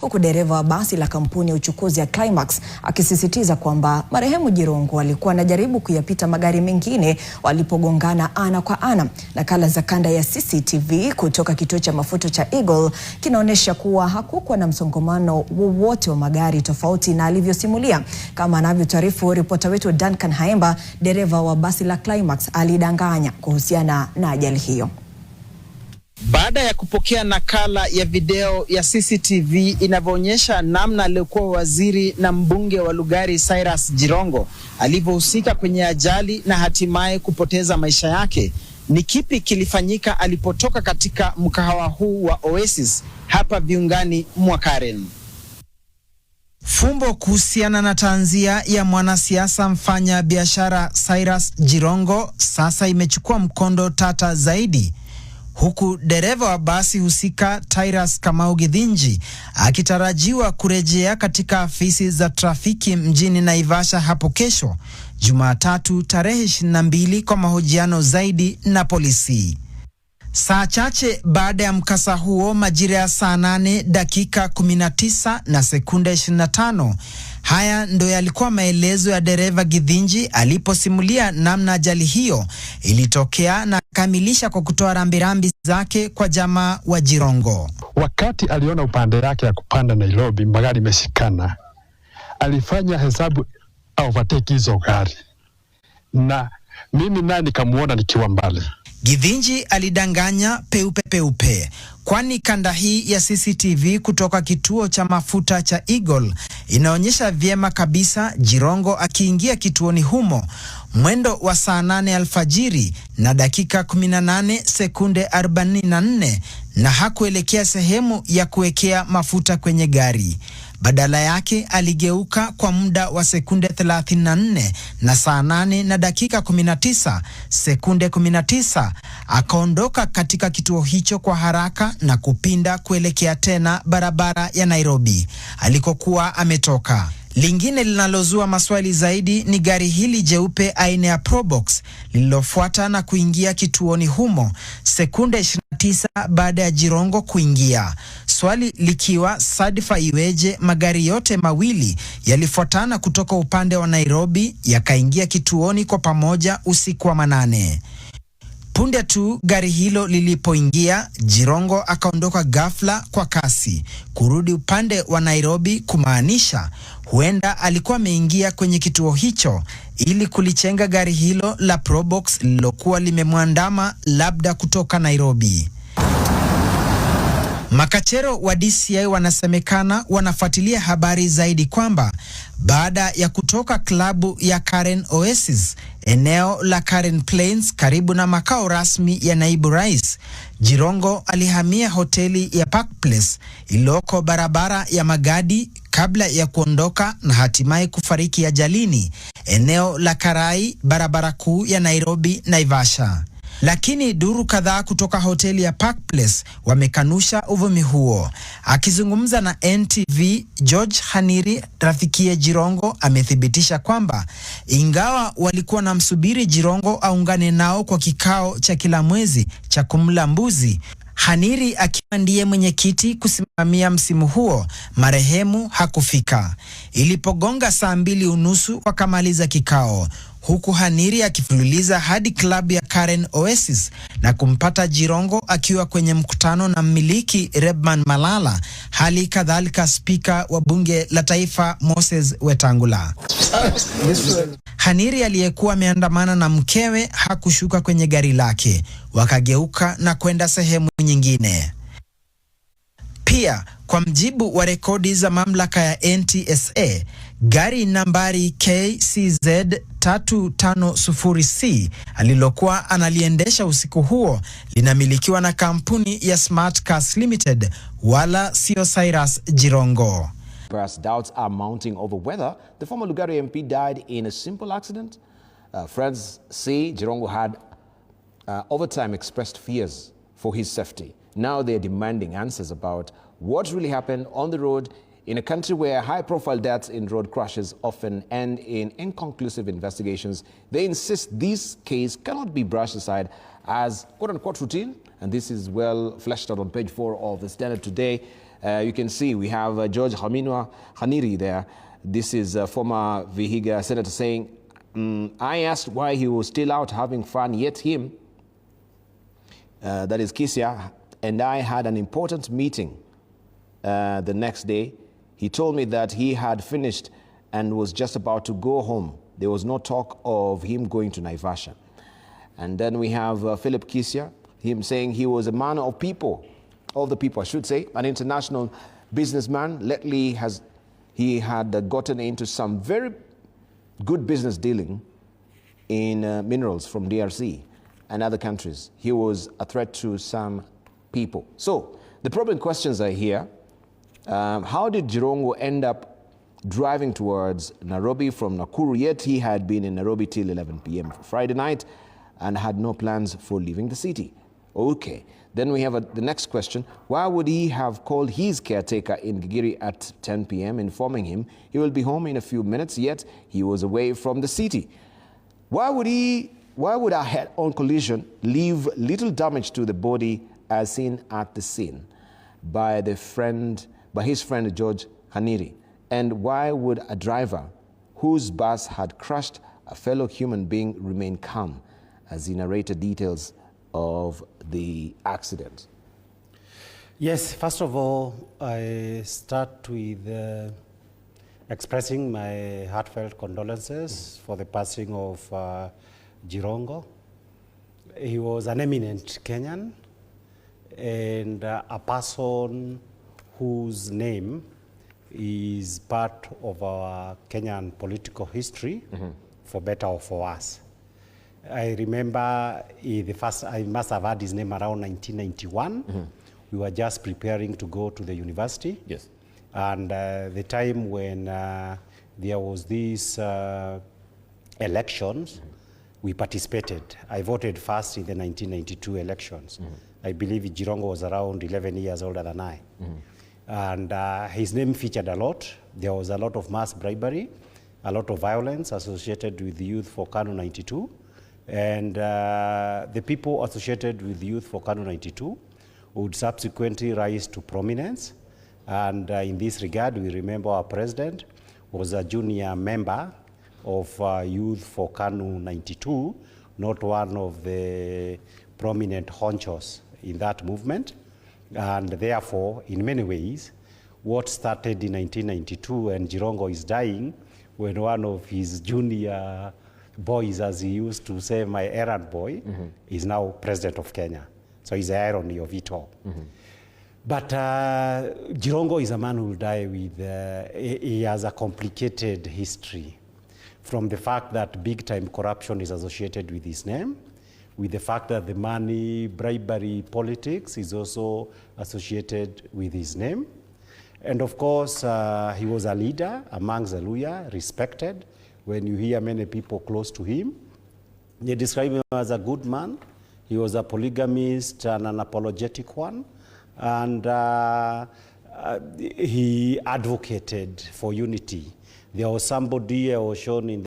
huku dereva wa basi la kampuni ya uchukuzi ya Climax akisisitiza kwamba marehemu Jirongo alikuwa anajaribu kuyapita magari mengine walipogongana ana kwa ana. Nakala za kanda ya CCTV kutoka kituo cha mafuta cha Eagle kinaonyesha kuwa hakukuwa na msongamano wowote wa magari tofauti na alivyosimulia. Kama anavyotaarifu ripota wetu Duncan Haemba, dereva wa basi la Climax alidanganya kuhusiana na ajali hiyo. Baada ya kupokea nakala ya video ya CCTV inavyoonyesha namna aliyekuwa waziri na mbunge wa Lugari Cyrus Jirongo alivyohusika kwenye ajali na hatimaye kupoteza maisha yake, ni kipi kilifanyika alipotoka katika mkahawa huu wa Oasis hapa viungani mwa Karen? Fumbo kuhusiana na tanzia ya mwanasiasa mfanya biashara Cyrus Jirongo sasa imechukua mkondo tata zaidi, huku dereva wa basi husika Tyrus Kamau Githinji akitarajiwa kurejea katika afisi za trafiki mjini Naivasha hapo kesho Jumatatu tarehe 22 kwa mahojiano zaidi na polisi. Saa chache baada ya mkasa huo, majira ya saa 8 dakika 19 na sekunde 25, haya ndo yalikuwa maelezo ya dereva Githinji aliposimulia namna ajali hiyo ilitokea na kamilisha kwa kutoa rambirambi zake kwa jamaa wa Jirongo. Wakati aliona upande yake ya kupanda Nairobi magari meshikana, alifanya hesabu overtake hizo gari, na mimi naye nikamuona nikiwa mbali. Githinji alidanganya peupe, kwani kanda hii ya CCTV kutoka kituo cha mafuta cha Eagle inaonyesha vyema kabisa Jirongo akiingia kituoni humo mwendo wa saa 8 alfajiri na dakika 18 sekunde 44, na hakuelekea sehemu ya kuwekea mafuta kwenye gari. Badala yake aligeuka kwa muda wa sekunde 34 na saa 8 na dakika 19 sekunde 19 akaondoka katika kituo hicho kwa haraka na kupinda kuelekea tena barabara ya Nairobi alikokuwa ametoka. Lingine linalozua maswali zaidi ni gari hili jeupe aina ya Probox lililofuata na kuingia kituoni humo sekunde 29 baada ya Jirongo kuingia. Swali likiwa sadfa iweje magari yote mawili yalifuatana kutoka upande wa Nairobi yakaingia kituoni kwa pamoja usiku wa manane. Punde tu gari hilo lilipoingia, Jirongo akaondoka ghafla kwa kasi kurudi upande wa Nairobi, kumaanisha huenda alikuwa ameingia kwenye kituo hicho ili kulichenga gari hilo la Probox lilokuwa limemwandama labda kutoka Nairobi. Makachero wa DCI wanasemekana wanafuatilia habari zaidi kwamba baada ya kutoka klabu ya Karen Oasis eneo la Karen Plains karibu na makao rasmi ya naibu rais, Jirongo alihamia hoteli ya Park Place iliyoko barabara ya Magadi kabla ya kuondoka na hatimaye kufariki ajalini eneo la Karai, barabara kuu ya Nairobi Naivasha. Lakini duru kadhaa kutoka hoteli ya Park Place wamekanusha uvumi huo. Akizungumza na NTV, George Haniri, rafikiye Jirongo, amethibitisha kwamba ingawa walikuwa na msubiri Jirongo aungane nao kwa kikao cha kila mwezi cha kumla mbuzi, Haniri akiwa ndiye mwenyekiti kusimamia msimu huo, marehemu hakufika. Ilipogonga saa 2:30 wakamaliza kikao, huku Haniri akifululiza hadi klabu ya Karen Oasis na kumpata Jirongo akiwa kwenye mkutano na mmiliki Rebman Malala, hali kadhalika spika wa bunge la taifa Moses Wetangula. Haniri aliyekuwa ameandamana na mkewe hakushuka kwenye gari lake, wakageuka na kwenda sehemu nyingine. Pia kwa mjibu wa rekodi za mamlaka ya NTSA, gari nambari KCZ 350C alilokuwa analiendesha usiku huo linamilikiwa na kampuni ya Smart Cars Limited, wala sio Cyrus Jirongo. Doubts are mounting over whether the former Lugari MP died in a simple accident. Friends say Jirongo had over time expressed fears for his safety. Now they're demanding answers about what really happened on the road in a country where high-profile deaths in road crashes often end in inconclusive investigations. They insist this case cannot be brushed aside as quote-unquote routine, and this is well fleshed out on page 4 of the Standard today. You can see we have George Haminwa Khaniri there. This is former Vihiga senator saying, I asked why he was still out having fun, yet him, that is Kisia, and I had an important meeting the next day. He told me that he had finished and was just about to go home. There was no talk of him going to Naivasha. And then we have Philip Kisia, him saying he was a man of people, of the people, I should say, an international businessman. Lately, he had gotten into some very good business dealing in minerals from DRC and other countries. He was a threat to some people. So the probing questions are here. How did Jirongo end up driving towards Nairobi from Nakuru? Yet he had been in Nairobi till 11 p.m. Friday night and had no plans for leaving the city. Okay, then we have the next question. Why would he have called his caretaker in Gigiri at 10 p.m. informing him he will be home in a few minutes, yet he was away from the city? Why would a head-on collision leave little damage to the body as seen at the scene by his friend George Khaniri? And why would a driver whose bus had crushed a fellow human being remain calm as he narrated details of the accident? Yes, first of all, I start with expressing my heartfelt condolences for the passing of Jirongo. He was an eminent Kenyan and a person whose name is part of our Kenyan political history, for better or for worse. I remember I must have had his name around 1991. We were just preparing to go to the university. Yes. And the time when there was these elections, we participated. I voted first in the 1992 elections. I believe Jirongo was around 11 years older than I. And his name featured a lot. There was a lot of mass bribery, a lot of violence associated with Youth for KANU 92. And the people associated with Youth for KANU 92 would subsequently rise to prominence. And in this regard, we remember our president was a junior member of Youth for KANU 92, not one of the prominent honchos in that movement. And therefore, in many ways, what started in 1992 and Jirongo is dying when one of his junior boys, as he used to say, my errand boy, is now president of Kenya. So it's the irony of it all. But Jirongo is a man who will die with, he has a complicated history, from the fact that big-time corruption is associated with his name, with the fact that the money, bribery, politics is also associated with his name. And of course, he was a leader amongst the Luhya, respected. When you hear many people close to him, they describe him as a good man. He was a polygamist and an apologetic one. And he advocated for unity. There was somebody I was shown in